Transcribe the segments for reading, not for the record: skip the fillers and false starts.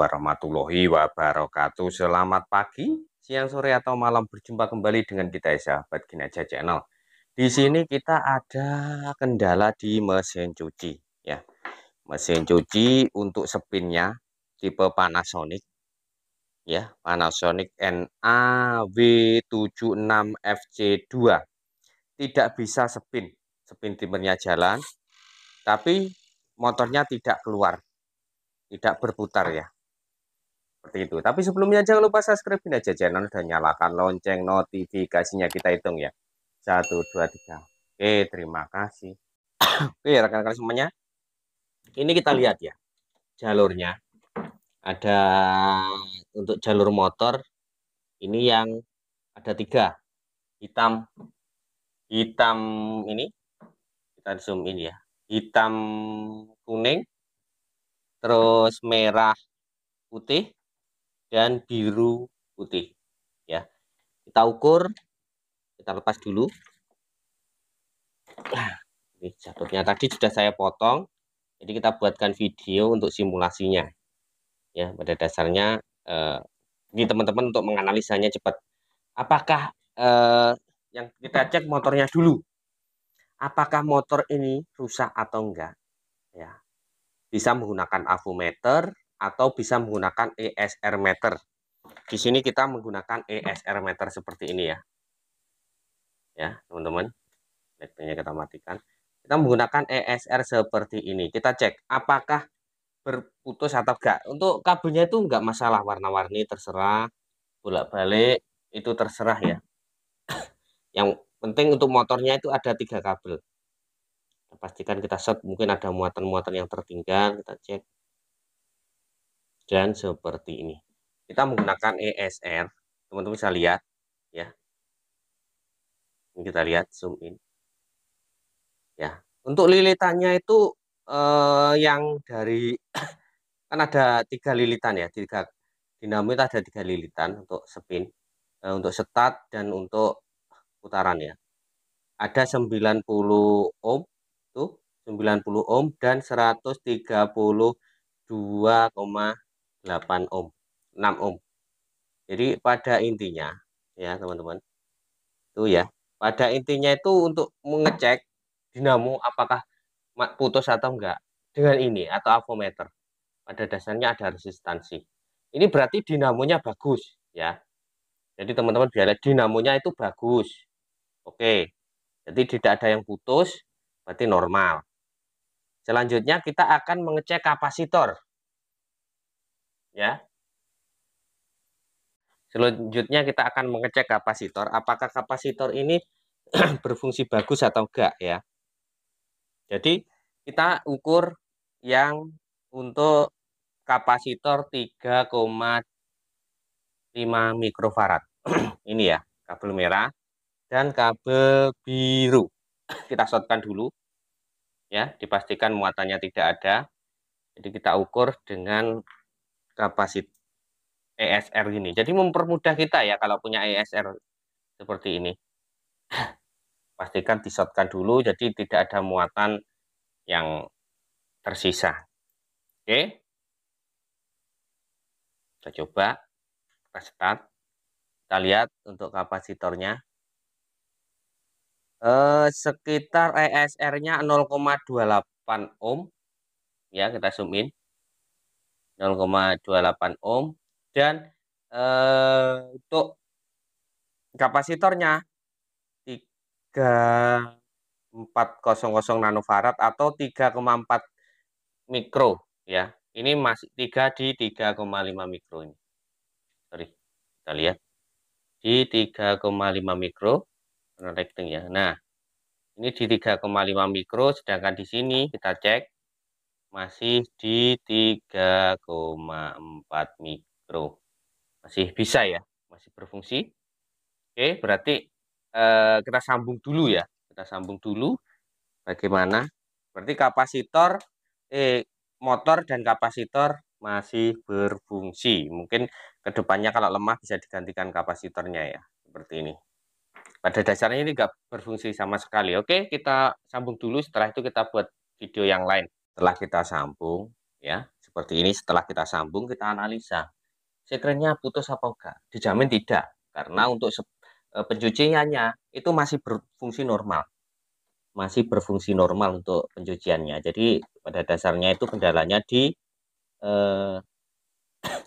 warahmatullahi wabarakatuh. Selamat pagi, siang, sore, atau malam. Berjumpa kembali dengan kita sahabat Kinerja Channel. Di sini kita ada kendala di mesin cuci ya. Mesin cuci untuk spinnya tipe Panasonic ya, Panasonic NAW76FC2 tidak bisa spin. Spin timernya jalan, tapi motornya tidak keluar, tidak berputar ya. Seperti itu. Tapi sebelumnya jangan lupa subscribe aja channel dan nyalakan lonceng notifikasinya. Kita hitung ya. 1, 2, 3. Oke, terima kasih. Oke, rekan-rekan semuanya. Ini kita lihat ya. Jalurnya. Ada untuk jalur motor. Ini yang ada 3. Hitam ini. Kita zoom in ya. Hitam kuning. Terus merah putih. Dan biru putih ya. Kita ukur, kita lepas dulu. Ini jatuhnya tadi sudah saya potong, jadi kita buatkan video untuk simulasinya ya. Pada dasarnya ini teman-teman untuk menganalisanya cepat. Apakah yang kita cek motornya dulu, apakah motor ini rusak atau enggak ya. Bisa menggunakan avometer atau bisa menggunakan ESR meter. Di sini kita menggunakan ESR meter seperti ini ya. Ya, teman-teman. Backlight-nya kita matikan. Kita menggunakan ESR seperti ini. Kita cek apakah berputus atau enggak. Untuk kabelnya itu enggak masalah, warna-warni terserah, bolak-balik itu terserah ya. Yang penting untuk motornya itu ada 3 kabel. Kita pastikan kita short, mungkin ada muatan-muatan yang tertinggal, kita cek. Dan seperti ini. Kita menggunakan ESR, teman-teman bisa lihat ya. Ini kita lihat, zoom in. Ya, untuk lilitannya itu yang dari kan ada 3 lilitan ya, 3 dinamo itu ada 3 lilitan untuk spin, untuk start dan untuk putaran ya. Ada 90 ohm tuh, 90 ohm dan 132,8 ohm, 6 ohm. Jadi pada intinya ya teman-teman, itu ya, pada intinya itu untuk mengecek dinamo apakah putus atau enggak dengan ini atau avometer. Pada dasarnya ada resistansi. Ini berarti dinamonya bagus ya. Jadi teman-teman biar lihat dinamonya itu bagus. Oke. Jadi tidak ada yang putus, berarti normal. Selanjutnya kita akan mengecek kapasitor. Ya. Selanjutnya kita akan mengecek kapasitor, apakah kapasitor ini berfungsi bagus atau enggak ya. Jadi kita ukur yang untuk kapasitor 3,5 mikrofarad. Ini ya, kabel merah dan kabel biru. Kita shortkan dulu ya, dipastikan muatannya tidak ada. Jadi kita ukur dengan kapasitor ESR ini. Jadi mempermudah kita ya kalau punya ESR seperti ini. Pastikan di shortkan dulu, jadi tidak ada muatan yang tersisa. Oke. Kita coba, kita start. Kita lihat untuk kapasitornya. Sekitar ESR-nya 0,28 ohm. Ya, kita zoom in. 0,28 ohm. Dan untuk kapasitornya 3400 nanofarad atau 3,4 mikro ya. Ini masih 3 di 3,5 mikro ini. Sorry. Kita lihat di 3,5 mikro rating ya. Nah, ini di 3,5 mikro, sedangkan di sini kita cek masih di 3,4 mikro. Masih bisa ya, masih berfungsi. Oke, berarti kita sambung dulu ya. Kita sambung dulu bagaimana. Berarti kapasitor motor dan kapasitor masih berfungsi. Mungkin kedepannya kalau lemah bisa digantikan kapasitornya ya. Seperti ini. Pada dasarnya ini nggak berfungsi sama sekali. Oke, kita sambung dulu. Setelah itu kita buat video yang lain. Setelah kita sambung ya, seperti ini. Setelah kita sambung, kita analisa sekringnya putus apa enggak. Dijamin tidak, karena untuk pencuciannya itu masih berfungsi normal. Masih berfungsi normal untuk pencuciannya. Jadi pada dasarnya itu kendalanya di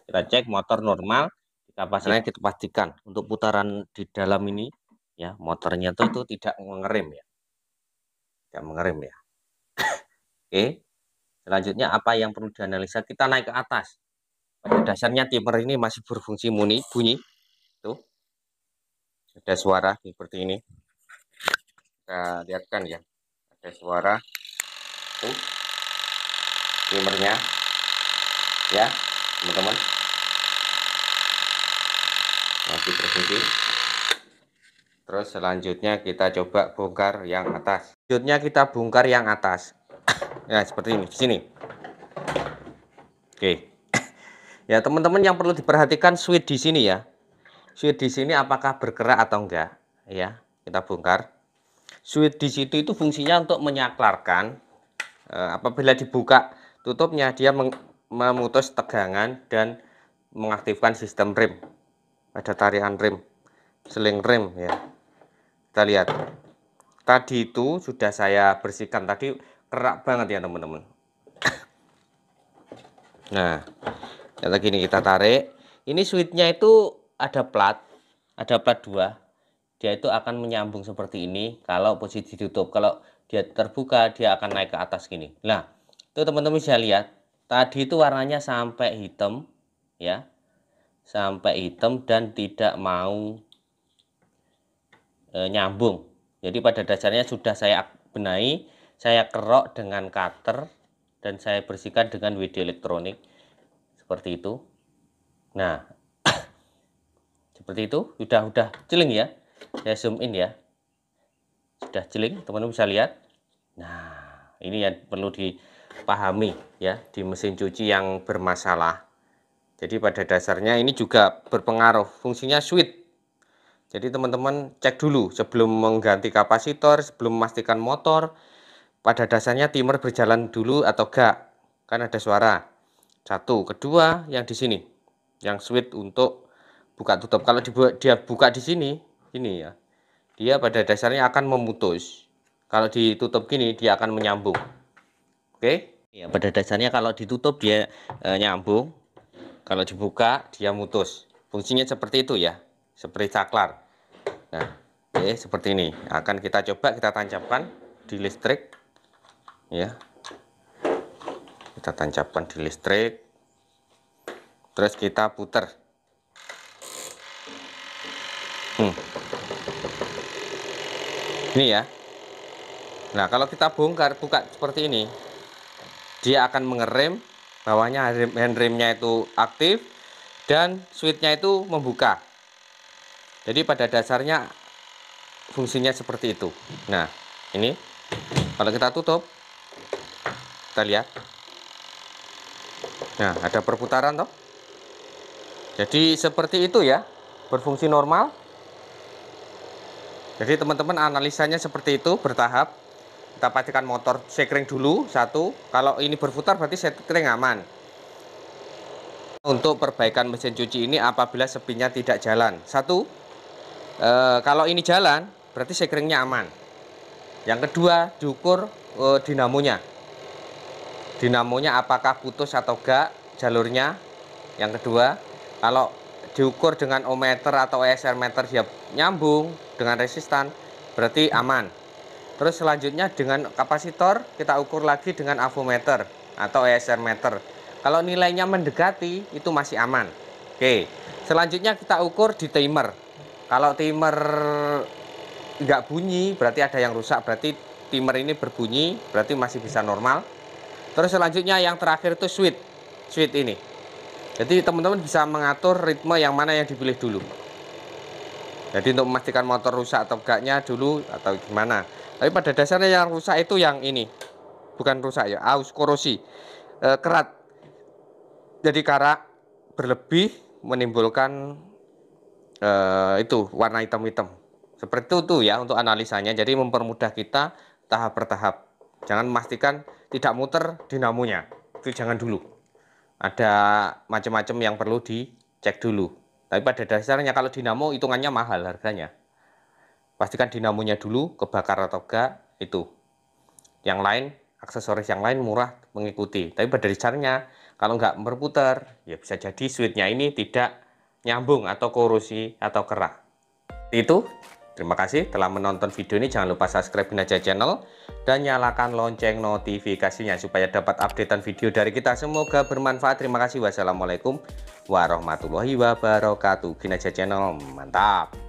kita cek motor normal, kapasitasnya kita pastikan untuk putaran di dalam ini ya, motornya itu tidak mengerem ya. Tidak mengerem ya. Oke. Selanjutnya apa yang perlu dianalisa? Kita naik ke atas. Pada dasarnya timer ini masih berfungsi bunyi. Tuh. Ada suara seperti ini. Kita lihatkan ya. Ada suara. Tuh. Timernya. Ya, teman-teman. Masih berfungsi. Terus selanjutnya kita coba bongkar yang atas. Selanjutnya kita bongkar yang atas. Ya, seperti ini di sini. Oke. Ya, teman-teman yang perlu diperhatikan switch di sini ya. Switch di sini apakah bergerak atau enggak? Ya, kita bongkar. Switch di situ itu fungsinya untuk menyaklarkan. Apabila dibuka tutupnya, dia memutus tegangan dan mengaktifkan sistem rem. Ada tarikan rem, seling rem ya. Kita lihat. Tadi itu sudah saya bersihkan. Tadi kerak banget ya teman-teman. Nah, kayak gini kita tarik. Ini switchnya itu ada plat 2. Dia itu akan menyambung seperti ini kalau posisi ditutup. Kalau dia terbuka, dia akan naik ke atas gini. Nah, itu teman-teman bisa lihat. Tadi itu warnanya sampai hitam ya. Sampai hitam dan tidak mau nyambung. Jadi pada dasarnya sudah saya benahi, saya kerok dengan cutter dan saya bersihkan dengan WD elektronik seperti itu. Nah, seperti itu udah celing ya. Saya zoom in ya. Sudah celing, teman-teman bisa lihat. Nah, ini yang perlu dipahami ya di mesin cuci yang bermasalah. Jadi pada dasarnya ini juga berpengaruh fungsinya switch. Jadi teman-teman cek dulu sebelum mengganti kapasitor, sebelum memastikan motor, pada dasarnya timer berjalan dulu atau enggak. Kan ada suara. Satu, kedua yang di sini. Yang switch untuk buka tutup. Kalau dia buka di sini, ini ya. Dia pada dasarnya akan memutus. Kalau ditutup gini dia akan menyambung. Oke? Ya, pada dasarnya kalau ditutup dia nyambung. Kalau dibuka dia mutus. Fungsinya seperti itu ya. Seperti saklar. Nah, oke, seperti ini. Akan kita coba kita tancapkan di listrik. Ya. Kita tancapkan di listrik. Terus kita putar. Ini ya. Nah, kalau kita bongkar buka seperti ini, dia akan mengerem, bawahnya handremnya itu aktif dan switchnya itu membuka. Jadi pada dasarnya fungsinya seperti itu. Nah, ini kalau kita tutup, kita lihat. Nah, ada perputaran toh. Jadi seperti itu ya, berfungsi normal. Jadi teman-teman analisanya seperti itu, bertahap. Kita pastikan motor sekring dulu, satu. Kalau ini berputar berarti sekring aman. Untuk perbaikan mesin cuci ini apabila sepinya tidak jalan. Satu, kalau ini jalan berarti sekringnya aman. Yang kedua, diukur dinamonya. Dinamonya apakah putus atau enggak jalurnya. Yang kedua, kalau diukur dengan ohmmeter atau ESR meter dia nyambung dengan resistan, berarti aman. Terus selanjutnya dengan kapasitor kita ukur lagi dengan avometer atau ESR meter. Kalau nilainya mendekati itu masih aman. Oke, selanjutnya kita ukur di timer. Kalau timer nggak bunyi berarti ada yang rusak, berarti timer ini berbunyi berarti masih bisa normal. Terus selanjutnya yang terakhir itu switch ini. Jadi teman-teman bisa mengatur ritme yang mana yang dipilih dulu. Jadi untuk memastikan motor rusak atau enggaknya dulu atau gimana. Tapi pada dasarnya yang rusak itu yang ini. Bukan rusak ya, aus korosi. Kerat. Jadi karat berlebih menimbulkan itu warna hitam-hitam. Seperti itu tuh ya untuk analisanya. Jadi mempermudah kita tahap per tahap. Jangan memastikan tidak muter dinamonya. Itu jangan dulu. ada macam-macam yang perlu dicek dulu. Tapi pada dasarnya kalau dinamo hitungannya mahal harganya. Pastikan dinamonya dulu kebakar atau enggak itu. Yang lain, aksesoris yang lain murah mengikuti. Tapi pada dasarnya kalau nggak berputar, ya bisa jadi switchnya ini tidak nyambung atau korosi atau kerak. Itu. Terima kasih telah menonton video ini. Jangan lupa subscribe Binaja Channel dan nyalakan lonceng notifikasinya supaya dapat updatean video dari kita. Semoga bermanfaat. Terima kasih. Wassalamualaikum warahmatullahi wabarakatuh. Binaja Channel, mantap.